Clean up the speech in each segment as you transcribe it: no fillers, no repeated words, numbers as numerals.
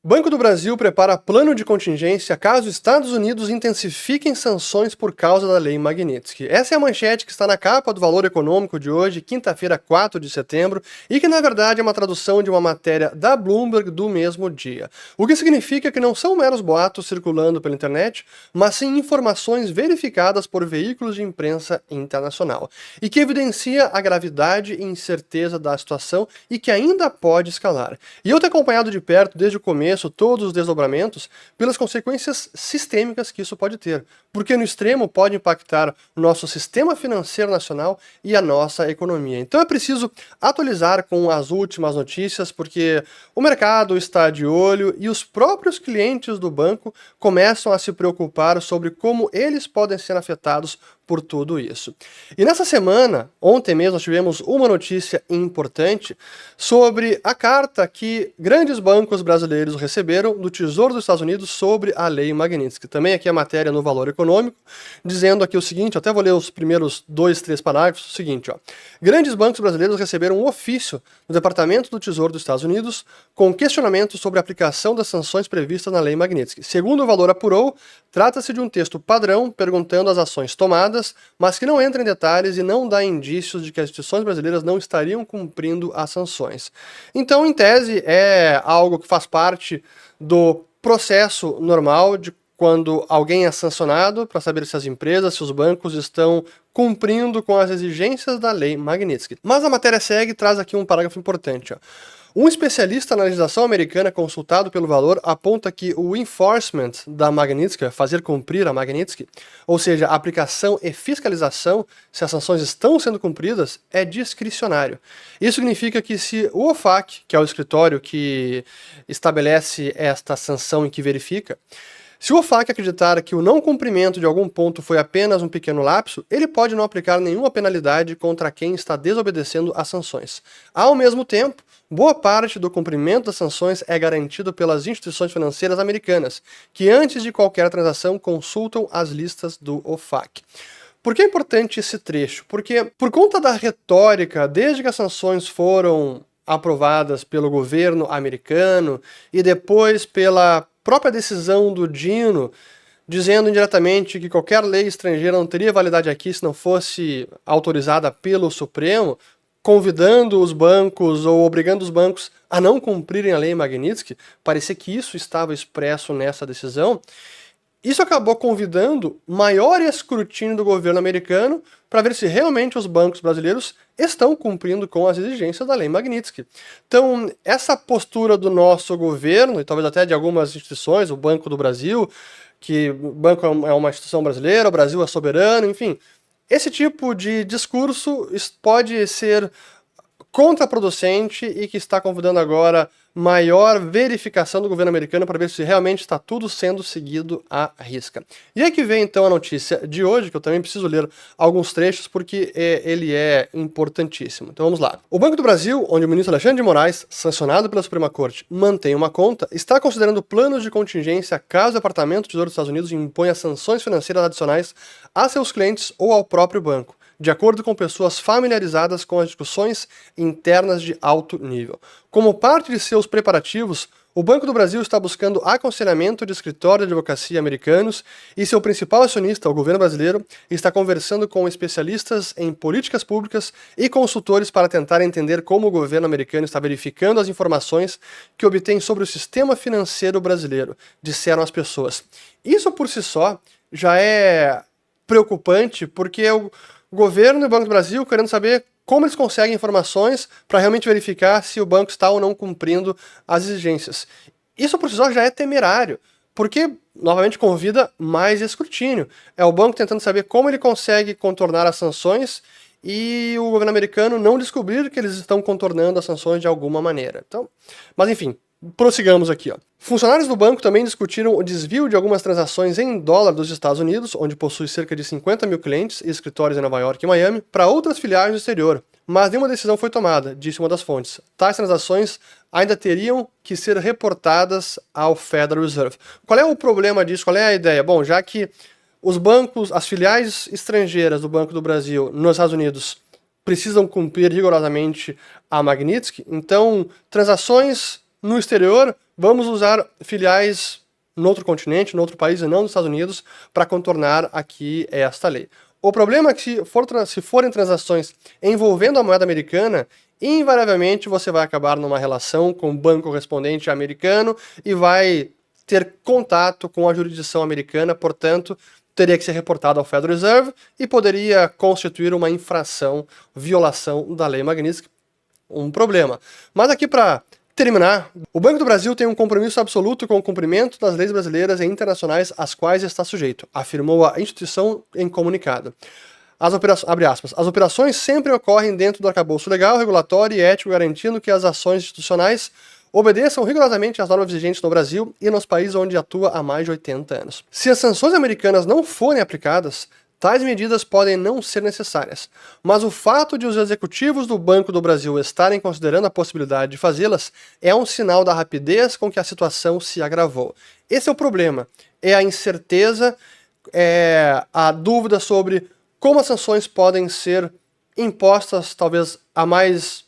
Banco do Brasil prepara plano de contingência caso Estados Unidos intensifiquem sanções por causa da Lei Magnitsky. Essa é a manchete que está na capa do Valor Econômico de hoje, quinta-feira, 4 de setembro, e que na verdade é uma tradução de uma matéria da Bloomberg do mesmo dia. O que significa que não são meros boatos circulando pela internet, mas sim informações verificadas por veículos de imprensa internacional, e que evidencia a gravidade e incerteza da situação e que ainda pode escalar. E eu tenho acompanhado de perto desde o começo todos os desdobramentos pelas consequências sistêmicas que isso pode ter, porque no extremo pode impactar o nosso sistema financeiro nacional e a nossa economia. Então é preciso atualizar com as últimas notícias, porque o mercado está de olho e os próprios clientes do banco começam a se preocupar sobre como eles podem ser afetados por tudo isso. E nessa semana, ontem mesmo, nós tivemos uma notícia importante sobre a carta que grandes bancos brasileiros receberam do Tesouro dos Estados Unidos sobre a Lei Magnitsky. Também aqui a matéria no Valor Econômico, dizendo aqui o seguinte, até vou ler os primeiros 2, 3 parágrafos, o seguinte, ó. Grandes bancos brasileiros receberam um ofício do Departamento do Tesouro dos Estados Unidos com questionamento sobre a aplicação das sanções previstas na Lei Magnitsky. Segundo o Valor apurou, trata-se de um texto padrão perguntando as ações tomadas, mas que não entra em detalhes e não dá indícios de que as instituições brasileiras não estariam cumprindo as sanções. Então, em tese, é algo que faz parte do processo normal de quando alguém é sancionado para saber se as empresas, se os bancos estão cumprindo com as exigências da Lei Magnitsky. Mas a matéria segue e traz aqui um parágrafo importante, ó. Um especialista na legislação americana consultado pelo Valor aponta que o enforcement da Magnitsky, fazer cumprir a Magnitsky, ou seja, a aplicação e fiscalização se as sanções estão sendo cumpridas, é discricionário. Isso significa que se o OFAC, que é o escritório que estabelece esta sanção e que verifica, se o OFAC acreditar que o não cumprimento de algum ponto foi apenas um pequeno lapso, ele pode não aplicar nenhuma penalidade contra quem está desobedecendo às sanções. Ao mesmo tempo, boa parte do cumprimento das sanções é garantido pelas instituições financeiras americanas, que antes de qualquer transação consultam as listas do OFAC. Por que é importante esse trecho? Porque, por conta da retórica, desde que as sanções foram aprovadas pelo governo americano e depois pela própria decisão do Dino, dizendo indiretamente que qualquer lei estrangeira não teria validade aqui se não fosse autorizada pelo Supremo, convidando os bancos ou obrigando os bancos a não cumprirem a Lei Magnitsky, parecia que isso estava expresso nessa decisão. Isso acabou convidando maior escrutínio do governo americano para ver se realmente os bancos brasileiros estão cumprindo com as exigências da Lei Magnitsky. Então, essa postura do nosso governo, e talvez até de algumas instituições, o Banco do Brasil, que o banco é uma instituição brasileira, o Brasil é soberano, enfim, esse tipo de discurso pode ser contraproducente e que está convidando agora maior verificação do governo americano para ver se realmente está tudo sendo seguido à risca. E aí que vem então a notícia de hoje, que eu também preciso ler alguns trechos porque ele é importantíssimo. Então vamos lá. O Banco do Brasil, onde o ministro Alexandre de Moraes, sancionado pela Suprema Corte, mantém uma conta, está considerando planos de contingência caso o Departamento do Tesouro dos Estados Unidos imponha sanções financeiras adicionais a seus clientes ou ao próprio banco, de acordo com pessoas familiarizadas com as discussões internas de alto nível. Como parte de seus preparativos, o Banco do Brasil está buscando aconselhamento de escritórios de advocacia americanos e seu principal acionista, o governo brasileiro, está conversando com especialistas em políticas públicas e consultores para tentar entender como o governo americano está verificando as informações que obtém sobre o sistema financeiro brasileiro, disseram as pessoas. Isso por si só já é preocupante, porque o governo e o Banco do Brasil querendo saber como eles conseguem informações para realmente verificar se o banco está ou não cumprindo as exigências. Isso por si só já é temerário, porque, novamente, convida mais escrutínio. É o banco tentando saber como ele consegue contornar as sanções e o governo americano não descobrir que eles estão contornando as sanções de alguma maneira. Então, mas enfim, prossigamos aqui, ó. Funcionários do banco também discutiram o desvio de algumas transações em dólar dos Estados Unidos, onde possui cerca de 50 mil clientes e escritórios em Nova York e Miami, para outras filiais do exterior. Mas nenhuma decisão foi tomada, disse uma das fontes. Tais transações ainda teriam que ser reportadas ao Federal Reserve. Qual é o problema disso? Qual é a ideia? Bom, já que os bancos, as filiais estrangeiras do Banco do Brasil nos Estados Unidos precisam cumprir rigorosamente a Magnitsky, então transações no exterior vamos usar filiais no outro continente, no outro país e não nos Estados Unidos, para contornar aqui esta lei. O problema é que se forem transações envolvendo a moeda americana, invariavelmente você vai acabar numa relação com o banco correspondente americano e vai ter contato com a jurisdição americana, portanto, teria que ser reportado ao Federal Reserve e poderia constituir uma infração, violação da lei Magnitsky, um problema. Mas aqui para terminar, o Banco do Brasil tem um compromisso absoluto com o cumprimento das leis brasileiras e internacionais às quais está sujeito, afirmou a instituição em comunicado. Abre aspas, as operações sempre ocorrem dentro do arcabouço legal, regulatório e ético, garantindo que as ações institucionais obedeçam rigorosamente às normas vigentes no Brasil e nos países onde atua há mais de 80 anos. Se as sanções americanas não forem aplicadas, tais medidas podem não ser necessárias, mas o fato de os executivos do Banco do Brasil estarem considerando a possibilidade de fazê-las é um sinal da rapidez com que a situação se agravou. Esse é o problema, é a incerteza, é a dúvida sobre como as sanções podem ser impostas, talvez a mais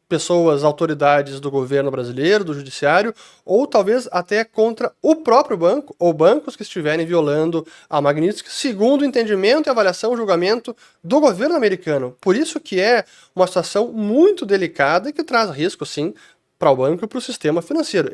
pessoas, autoridades do governo brasileiro, do judiciário, ou talvez até contra o próprio banco, ou bancos que estiverem violando a Magnitsky, segundo o entendimento e avaliação, julgamento do governo americano. Por isso que é uma situação muito delicada e que traz risco, sim, para o banco e para o sistema financeiro.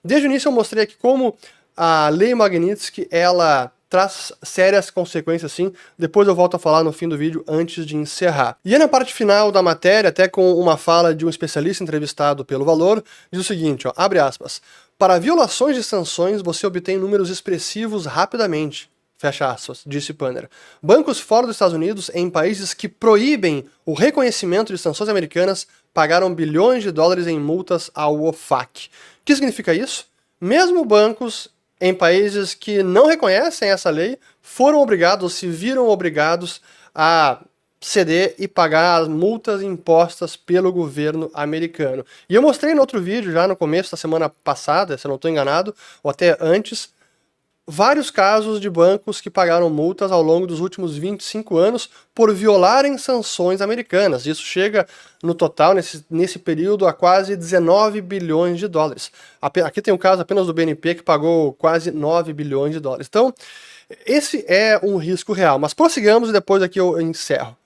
Desde o início eu mostrei aqui como a lei Magnitsky, ela traz sérias consequências, sim. Depois eu volto a falar no fim do vídeo, antes de encerrar. E aí na parte final da matéria, até com uma fala de um especialista entrevistado pelo Valor, diz o seguinte, ó, abre aspas, para violações de sanções você obtém números expressivos rapidamente, fecha aspas, disse Panner. Bancos fora dos Estados Unidos, em países que proíbem o reconhecimento de sanções americanas, pagaram bilhões de dólares em multas ao OFAC. O que significa isso? Mesmo bancos em países que não reconhecem essa lei, foram obrigados, se viram obrigados a ceder e pagar as multas impostas pelo governo americano. E eu mostrei no outro vídeo, já no começo da semana passada, se eu não estou enganado, ou até antes, vários casos de bancos que pagaram multas ao longo dos últimos 25 anos por violarem sanções americanas. Isso chega no total, nesse período, a quase 19 bilhões de dólares. Aqui tem um caso apenas do BNP que pagou quase 9 bilhões de dólares. Então, esse é um risco real. Mas prossigamos e depois aqui eu encerro.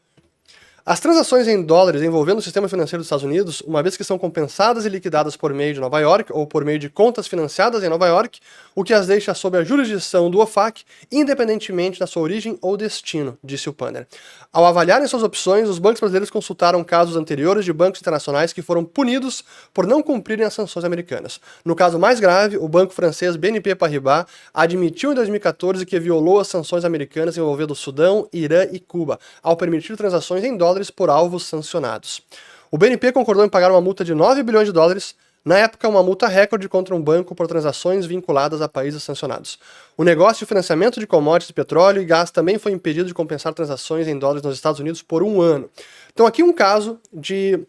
As transações em dólares envolvendo o sistema financeiro dos Estados Unidos, uma vez que são compensadas e liquidadas por meio de Nova York ou por meio de contas financiadas em Nova York, o que as deixa sob a jurisdição do OFAC, independentemente da sua origem ou destino, disse o Panner. Ao avaliarem suas opções, os bancos brasileiros consultaram casos anteriores de bancos internacionais que foram punidos por não cumprirem as sanções americanas. No caso mais grave, o banco francês BNP Paribas admitiu em 2014 que violou as sanções americanas envolvendo o Sudão, Irã e Cuba, ao permitir transações em dólares por alvos sancionados. O BNP concordou em pagar uma multa de 9 bilhões de dólares, na época uma multa recorde contra um banco por transações vinculadas a países sancionados. O negócio de financiamento de commodities, petróleo e gás também foi impedido de compensar transações em dólares nos Estados Unidos por um ano. Então aqui um caso de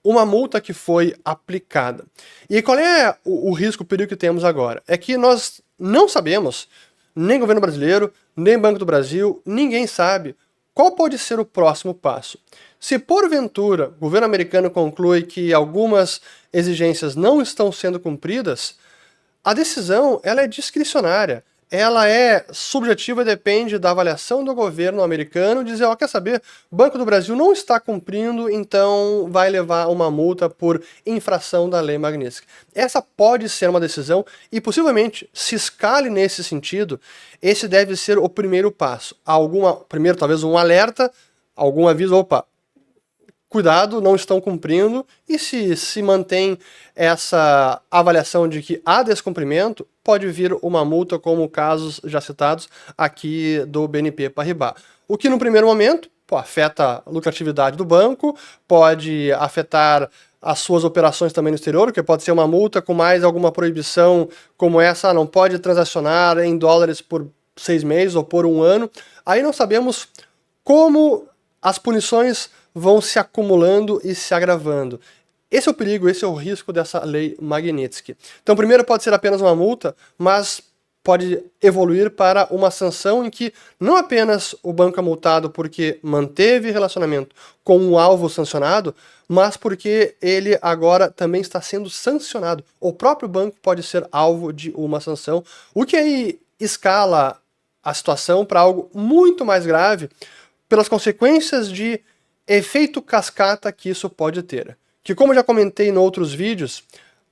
uma multa que foi aplicada. E qual é o risco, o perigo que temos agora? É que nós não sabemos, nem governo brasileiro, nem Banco do Brasil, ninguém sabe qual pode ser o próximo passo. Se porventura o governo americano conclui que algumas exigências não estão sendo cumpridas, a decisão ela é discricionária. Ela é subjetiva e depende da avaliação do governo americano, dizer, ó, quer saber, o Banco do Brasil não está cumprindo, então vai levar uma multa por infração da lei Magnitsky. Essa pode ser uma decisão e possivelmente se escale nesse sentido, esse deve ser o primeiro passo. Primeiro talvez um alerta, algum aviso, opa, cuidado, não estão cumprindo, e se mantém essa avaliação de que há descumprimento, pode vir uma multa, como casos já citados aqui do BNP Paribas. O que no primeiro momento afeta a lucratividade do banco, pode afetar as suas operações também no exterior, que pode ser uma multa com mais alguma proibição como essa, não pode transacionar em dólares por 6 meses ou por um ano. Aí não sabemos como as punições vão se acumulando e se agravando. Esse é o perigo, esse é o risco dessa lei Magnitsky. Então, primeiro pode ser apenas uma multa, mas pode evoluir para uma sanção em que não apenas o banco é multado porque manteve relacionamento com o alvo sancionado, mas porque ele agora também está sendo sancionado. O próprio banco pode ser alvo de uma sanção, o que aí escala a situação para algo muito mais grave pelas consequências de efeito cascata que isso pode ter. Que, como já comentei em outros vídeos,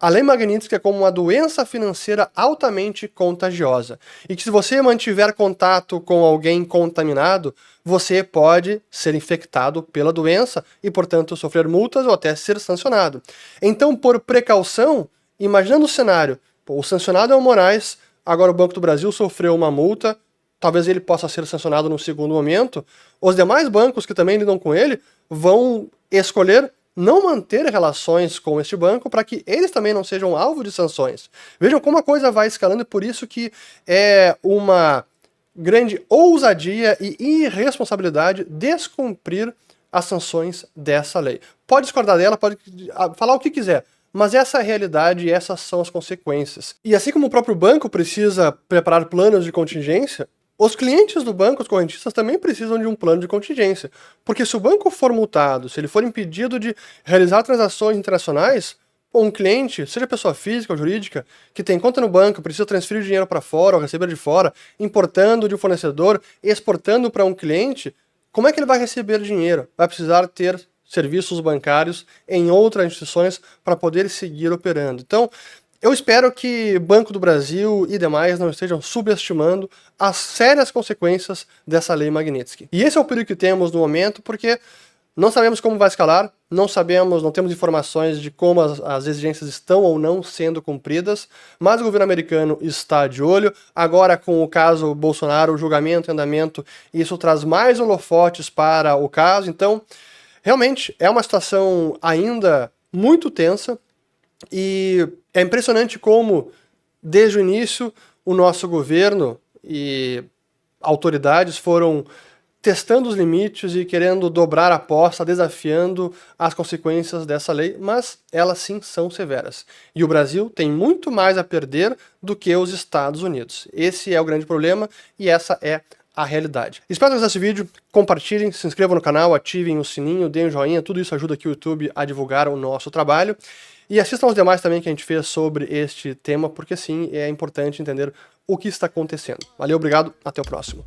a Lei Magnitsky é como uma doença financeira altamente contagiosa. E que se você mantiver contato com alguém contaminado, você pode ser infectado pela doença e, portanto, sofrer multas ou até ser sancionado. Então, por precaução, imaginando o cenário, o sancionado é o Moraes, agora o Banco do Brasil sofreu uma multa, talvez ele possa ser sancionado no segundo momento, os demais bancos que também lidam com ele vão escolher não manter relações com este banco para que eles também não sejam alvo de sanções. Vejam como a coisa vai escalando e por isso que é uma grande ousadia e irresponsabilidade descumprir as sanções dessa lei. Pode discordar dela, pode falar o que quiser, mas essa é a realidade e essas são as consequências. E assim como o próprio banco precisa preparar planos de contingência, os clientes do banco, os correntistas, também precisam de um plano de contingência. Porque se o banco for multado, se ele for impedido de realizar transações internacionais, um cliente, seja pessoa física ou jurídica, que tem conta no banco, precisa transferir dinheiro para fora ou receber de fora, importando de um fornecedor, exportando para um cliente, como é que ele vai receber dinheiro? Vai precisar ter serviços bancários em outras instituições para poder seguir operando. Então, eu espero que Banco do Brasil e demais não estejam subestimando as sérias consequências dessa Lei Magnitsky. E esse é o perigo que temos no momento, porque não sabemos como vai escalar, não temos informações de como as exigências estão ou não sendo cumpridas, mas o governo americano está de olho. Agora, com o caso Bolsonaro, o julgamento em andamento, isso traz mais holofotes para o caso. Então, realmente, é uma situação ainda muito tensa, e é impressionante como, desde o início, o nosso governo e autoridades foram testando os limites e querendo dobrar a aposta, desafiando as consequências dessa lei, mas elas sim são severas. E o Brasil tem muito mais a perder do que os Estados Unidos. Esse é o grande problema e essa é a realidade. Espero que vocês gostem desse vídeo, compartilhem, se inscrevam no canal, ativem o sininho, deem um joinha, tudo isso ajuda aqui o YouTube a divulgar o nosso trabalho. E assistam os demais também que a gente fez sobre este tema, porque sim, é importante entender o que está acontecendo. Valeu, obrigado, até o próximo.